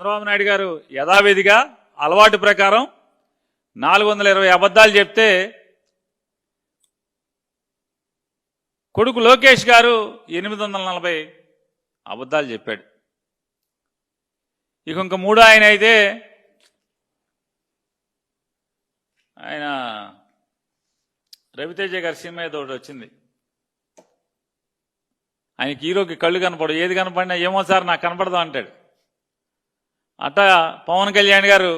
చంద్రబాబు నాయుడు గారు యథావిధిగా అలవాటు ప్రకారం 420 అబద్ధాలు చెప్తే కొడుకు లోకేష్ గారు 840 అబద్ధాలు చెప్పాడు. ఇక ఇంక మూడో ఆయన అయితే ఆయన రవితేజ గారి సినిమా ఏదో ఒకటి వచ్చింది. ఆయనకి హీరోకి కళ్ళు కనపడు, ఏది కనపడినా ఏమో సార్ నాకు కనపడదు అంటాడు. అట్టా పవన్ కళ్యాణ్ గారు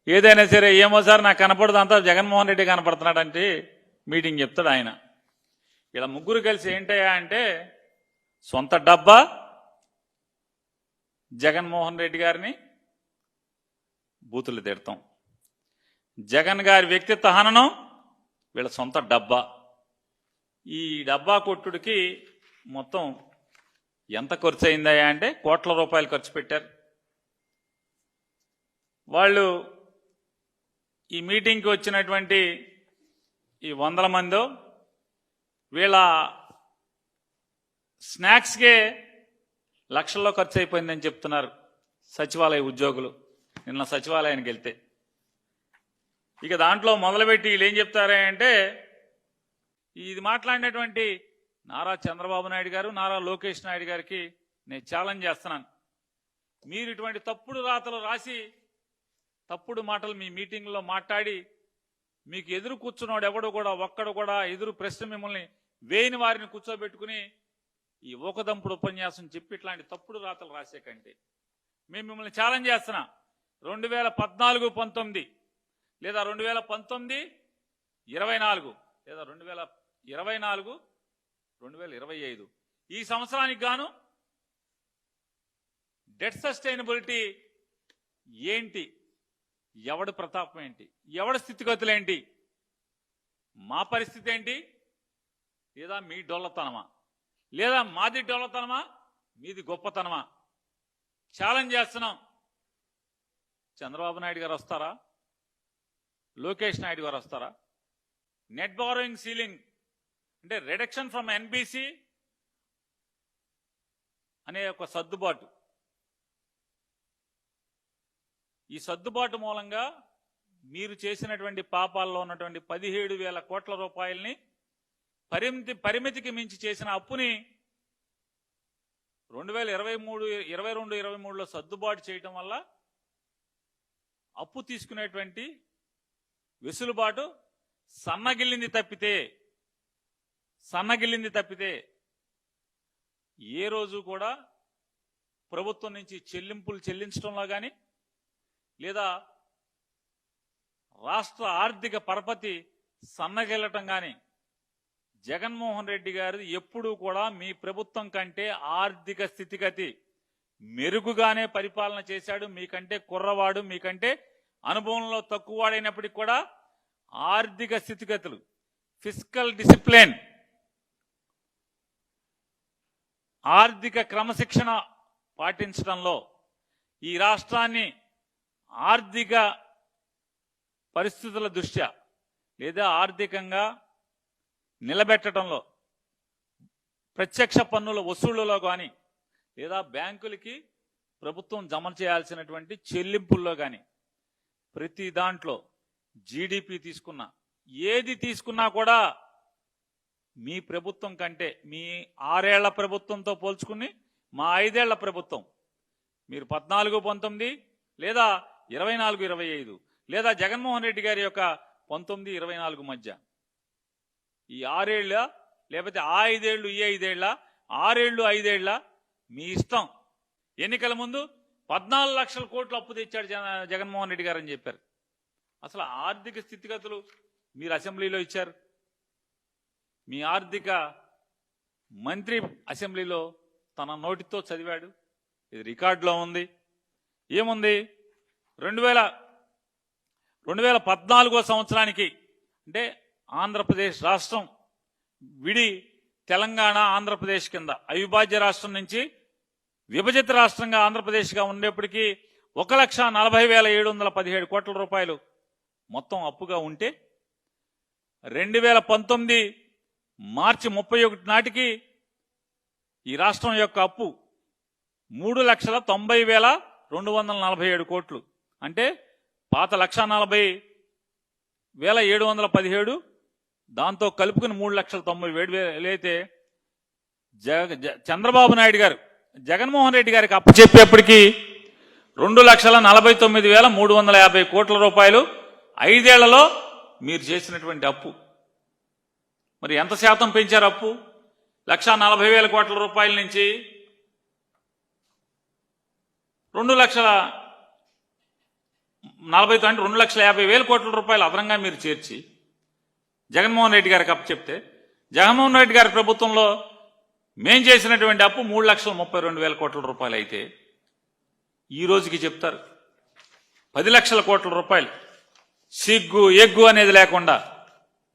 ఏదైనా సరే ఏమో సార్ నాకు కనపడదు, అంతా జగన్మోహన్ రెడ్డి కనపడుతున్నాడంటే మీటింగ్ చెప్తాడు ఆయన. ఇలా ముగ్గురు కలిసి ఏంటయ్యా అంటే సొంత డబ్బా జగన్మోహన్ రెడ్డి గారిని బూతులు తిడతాం, జగన్ గారి వ్యక్తిత్వ హననం వీళ్ళ సొంత డబ్బా. ఈ డబ్బా కొట్టుడికి మొత్తం ఎంత ఖర్చు అయిందయ్యా అంటే కోట్ల రూపాయలు ఖర్చు పెట్టారు. వాళ్ళు ఈ మీటింగ్కి వచ్చినటువంటి ఈ 100 మందో వీళ్ళ స్నాక్స్కే లక్షల్లో ఖర్చు అయిపోయిందని చెప్తున్నారు సచివాలయ ఉద్యోగులు. నిన్న సచివాలయానికి వెళ్తే ఇక దాంట్లో మొదలుపెట్టి వీళ్ళు ఏం చెప్తారా అంటే ఇది మాట్లాడినటువంటి నారా చంద్రబాబు నాయుడు గారు, నారా లోకేష్ నాయుడు గారికి నేను ఛాలెంజ్ చేస్తున్నాను. మీరు ఇటువంటి తప్పుడు రాతలు రాసి తప్పుడు మాటలు మీ మీటింగ్లో మాట్లాడి మీకు ఎదురు కూర్చున్నాడు ఎవడు కూడా ఒక్కడు కూడా ఎదురు ప్రశ్న మిమ్మల్ని వేయని వారిని కూర్చోబెట్టుకుని ఈ ఓకదంపుడు ఉపన్యాసం చెప్పి ఇట్లాంటి తప్పుడు రాతలు రాసే కంటే మేము మిమ్మల్ని ఛాలెంజ్ చేస్తున్నా. 2014-19 లేదా 2019-24 లేదా 2024-2025 ఈ సంవత్సరానికి గాను డెట్ సస్టైనబిలిటీ ఏంటి, ఎవడి ప్రతాపం ఏంటి, ఎవడి స్థితిగతులు ఏంటి, మా పరిస్థితి ఏంటి, లేదా మీ డొల్లతనమా, లేదా మాది డొల్లతనమా, మీది గొప్పతనమా ఛాలెంజ్ చేస్తున్నాం. చంద్రబాబు నాయుడు గారు వస్తారా, లోకేష్ నాయుడు గారు వస్తారా? నెట్ బారోయింగ్ సీలింగ్ అంటే రిడక్షన్ ఫ్రమ్ ఎన్బిసి అనే ఒక సర్దుబాటు, ఈ సర్దుబాటు మూలంగా మీరు చేసినటువంటి పాపాల్లో ఉన్నటువంటి 17,000 కోట్ల రూపాయలని పరిమితికి మించి చేసిన అప్పుని 2022-23లో సర్దుబాటు చేయటం వల్ల అప్పు తీసుకునేటువంటి వెసులుబాటు సన్నగిల్లింది తప్పితే ఏ రోజు కూడా ప్రభుత్వం నుంచి చెల్లింపులు చెల్లించడంలో కానీ లేదా రాష్ట్ర ఆర్థిక పరపతి సన్నగిల్లటం కానీ జగన్మోహన్ రెడ్డి గారు ఎప్పుడూ కూడా మీ ప్రభుత్వం కంటే ఆర్థిక స్థితిగతి మెరుగుగానే పరిపాలన చేశాడు. మీకంటే కుర్రవాడు, మీకంటే అనుభవంలో తక్కువవాడైనప్పటికీ కూడా ఆర్థిక స్థితిగతులు, ఫిస్కల్ డిసిప్లిన్, ఆర్థిక క్రమశిక్షణ పాటించడంలో ఈ రాష్ట్రాన్ని ఆర్థిక పరిస్థితుల దృష్ట్యా లేదా ఆర్థికంగా నిలబెట్టడంలో, ప్రత్యక్ష పన్నుల వసూళ్లలో కానీ లేదా బ్యాంకులకి ప్రభుత్వం జమ చేయాల్సినటువంటి చెల్లింపుల్లో కానీ ప్రతి దాంట్లో జీడిపి తీసుకున్నా ఏది తీసుకున్నా కూడా మీ ప్రభుత్వం కంటే, మీ 6 ఏళ్ల ప్రభుత్వంతో పోల్చుకుని మా 5 ఏళ్ల ప్రభుత్వం, మీరు 14-19 లేదా 24-25 లేదా జగన్మోహన్ రెడ్డి గారి యొక్క 19-24 మధ్య ఈ 6 ఏళ్ళ లేకపోతే ఆ 5 ఏళ్ళు ఈ 5 ఏళ్ళ 6 ఏళ్ళు 5 ఏళ్ళ మీ ఇష్టం. ఎన్నికల ముందు 14 లక్షల కోట్లు అప్పు తెచ్చాడు జగన్మోహన్ రెడ్డి గారు అని చెప్పారు. అసలు ఆర్థిక స్థితిగతులు మీరు అసెంబ్లీలో ఇచ్చారు. మీ ఆర్థిక మంత్రి అసెంబ్లీలో తన నోటితో చదివాడు, ఇది రికార్డులో ఉంది. ఏముంది? 2014 సంవత్సరానికి అంటే ఆంధ్రప్రదేశ్ రాష్ట్రం విడి తెలంగాణ ఆంధ్రప్రదేశ్ కింద అవిభాజ్య రాష్ట్రం నుంచి విభజిత రాష్ట్రంగా ఆంధ్రప్రదేశ్గా ఉండేప్పటికీ 1,40,717 కోట్ల రూపాయలు మొత్తం అప్పుగా ఉంటే 2019 మార్చి 31 నాటికి ఈ రాష్ట్రం యొక్క అప్పు 3,90,000 247 కోట్లు. అంటే పాత 1,40,717 దాంతో కలుపుకుని 3,90,000 అయితే చంద్రబాబు నాయుడు గారు జగన్మోహన్ రెడ్డి గారికి అప్పచెప్పేప్పటికీ 2,49,350 కోట్ల రూపాయలు 5 ఏళ్లలో మీరు చేసినటువంటి అప్పు. మరి ఎంత శాతం పెంచారు అప్పు? 1,40,000 కోట్ల రూపాయల నుంచి 2,40,000 అంటే 2,50,000 కోట్ల రూపాయలు అదనంగా మీరు చేర్చి జగన్మోహన్ రెడ్డి గారికి అప్పచెప్తే జగన్మోహన్ రెడ్డి గారి ప్రభుత్వంలో మేం చేసినటువంటి అప్పు 3,32,000 కోట్ల రూపాయలు అయితే ఈ రోజుకి చెప్తారు 10 లక్షల కోట్ల రూపాయలు. సిగ్గు ఎగ్గు అనేది లేకుండా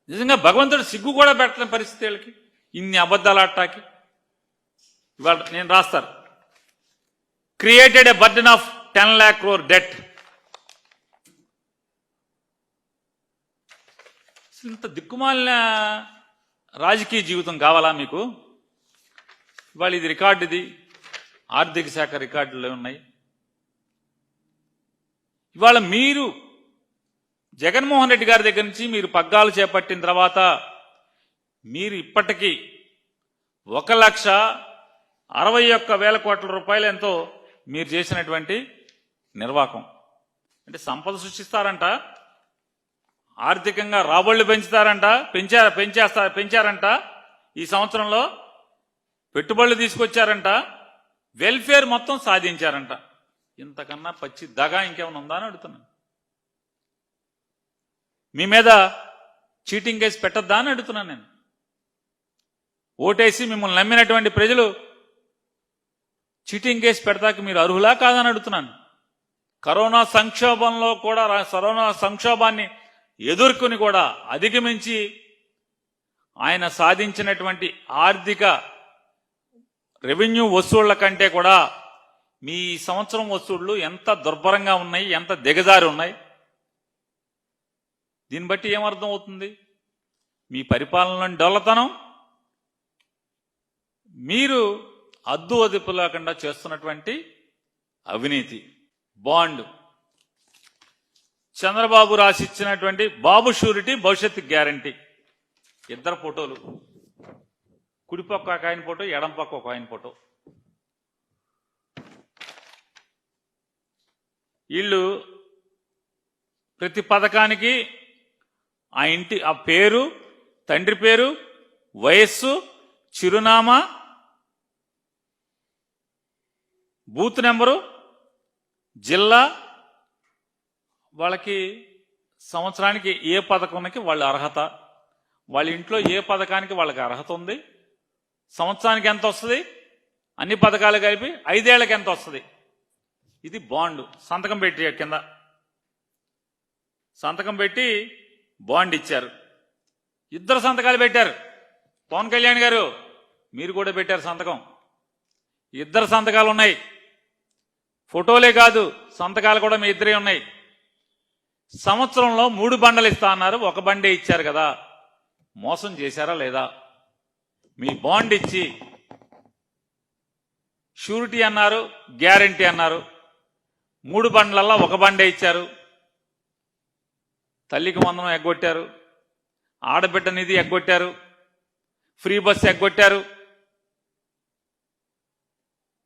నిజంగా భగవంతుడు సిగ్గు కూడా పెట్టలేని పరిస్థితి వీళ్ళకి, ఇన్ని అబద్ధాలు ఆడటానికి. ఇవాళ నేను రాస్తారు, created a burden of 10 lakh crore debt. ఇంత దిక్కుమాలిన రాజకీయ జీవితం కావాలా మీకు? ఇవాళ ఇది రికార్డు, ఇది ఆర్థిక శాఖ రికార్డులో ఉన్నాయి. ఇవాళ మీరు జగన్మోహన్ రెడ్డి గారి దగ్గర నుంచి మీరు పగ్గాలు చేపట్టిన తర్వాత మీరు ఇప్పటికీ 1,61,000 కోట్ల రూపాయలు ఎంతో మీరు చేసినటువంటి నిర్వాకం. అంటే సంపద సృష్టిస్తారంట, ఆర్థికంగా రాబడులు పెంచుతారంట, పెంచారంట. ఈ సంవత్సరంలో పెట్టుబడులు తీసుకొచ్చారంట, వెల్ఫేర్ మొత్తం సాధించారంట. ఇంతకన్నా పచ్చి దగా ఇంకేమైనా ఉందా అని అడుగుతున్నాను. మీ మీద చీటింగ్ కేసు పెట్టద్దా అని అడుగుతున్నాను నేను. ఓటేసి మిమ్మల్ని నమ్మినటువంటి ప్రజలు చీటింగ్ కేసు పెడతాక మీరు అర్హులా కాదని అడుగుతున్నాను. కరోనా సంక్షోభాన్ని ఎదుర్కొని కూడా అధిగమించి ఆయన సాధించినటువంటి ఆర్థిక రెవెన్యూ వసూళ్ల కంటే కూడా మీ సంవత్సరం వసూళ్లు ఎంత దుర్భరంగా ఉన్నాయి, ఎంత దిగజారి ఉన్నాయి. దీన్ని బట్టి ఏమర్థం అవుతుంది? మీ పరిపాలనలోని డొల్లతనం, మీరు అద్దు అదుపు లేకుండా చేస్తున్నటువంటి అవినీతి. బాండ్ చంద్రబాబు రాసిచ్చినటువంటి బాబు షూరిటీ భవిష్యత్తు గ్యారంటీ, ఇద్దరు ఫోటోలు, కుడిపక్క ఒక ఆయన ఫోటో, ఎడం పక్క ఒక ఆయన ఫోటో. వీళ్ళు ప్రతి పథకానికి ఆ పేరు, తండ్రి పేరు, వయస్సు, చిరునామా, బూత్ నెంబరు, జిల్లా, వాళ్ళకి సంవత్సరానికి ఏ పథకానికి వాళ్ళ అర్హత, వాళ్ళ ఇంట్లో ఏ పథకానికి వాళ్ళకి అర్హత ఉంది, సంవత్సరానికి ఎంత వస్తుంది, అన్ని పథకాలు కలిపి 5 ఏళ్లకి ఎంత వస్తుంది. ఇది బాండ్. సంతకం పెట్టి కింద సంతకం పెట్టి బాండ్ ఇచ్చారు. ఇద్దరు సంతకాలు పెట్టారు. పవన్ కళ్యాణ్ గారు మీరు కూడా పెట్టారు సంతకం. ఇద్దరు సంతకాలు ఉన్నాయి. ఫోటోలే కాదు, సంతకాలు కూడా మీ ఇద్దరే ఉన్నాయి. సంవత్సరంలో 3 బండలు ఇస్తా అన్నారు, ఒక బండే ఇచ్చారు కదా. మోసం చేశారా లేదా? మీ బాండ్ ఇచ్చి షూరిటీ అన్నారు, గ్యారంటీ అన్నారు. 3 బండ్లల్లో ఒక బండే ఇచ్చారు. తల్లికి వందనం ఎగ్గొట్టారు, ఆడబిడ్డ నిధి ఎగ్గొట్టారు, ఫ్రీ బస్సు ఎగ్గొట్టారు,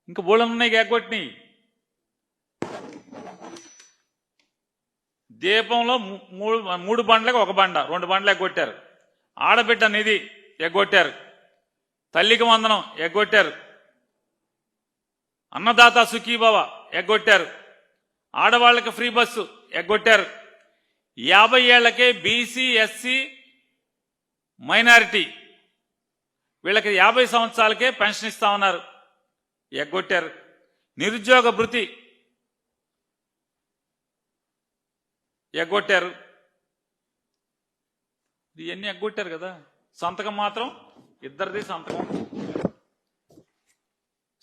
ఇంకా బోళ్ళనున్నాయి ఎగ్గొట్టినాయి. దీపంలో 3 బండ్లకు ఒక బండ, 2 బండ్లు ఎగ్గొట్టారు. ఆడబిడ్డ నిధి ఎగ్గొట్టారు, తల్లికి వందనం ఎగ్గొట్టారు, అన్నదాత సుఖీభవ ఎగ్గొట్టారు, ఆడవాళ్లకి ఫ్రీ బస్సు ఎగ్గొట్టారు. 50 ఏళ్లకే బీసీ, ఎస్సీ, మైనారిటీ వీళ్ళకి 50 సంవత్సరాలకే పెన్షన్ ఇస్తా ఉన్నారు, ఎగ్గొట్టారు. నిరుద్యోగ భృతి ఎగ్గొట్టారు. ఇవన్నీ ఎగ్గొట్టారు కదా. సంతకం మాత్రం ఇద్దరిది సంతకం.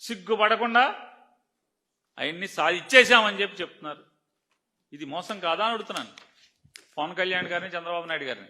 సిగ్గుపడకుండా అవన్నీ ఇచ్చేసామని చెప్తున్నారు. ఇది మోసం కాదా అని అడుగుతున్నాను పవన్ కళ్యాణ్ గారిని, చంద్రబాబు నాయుడు గారిని.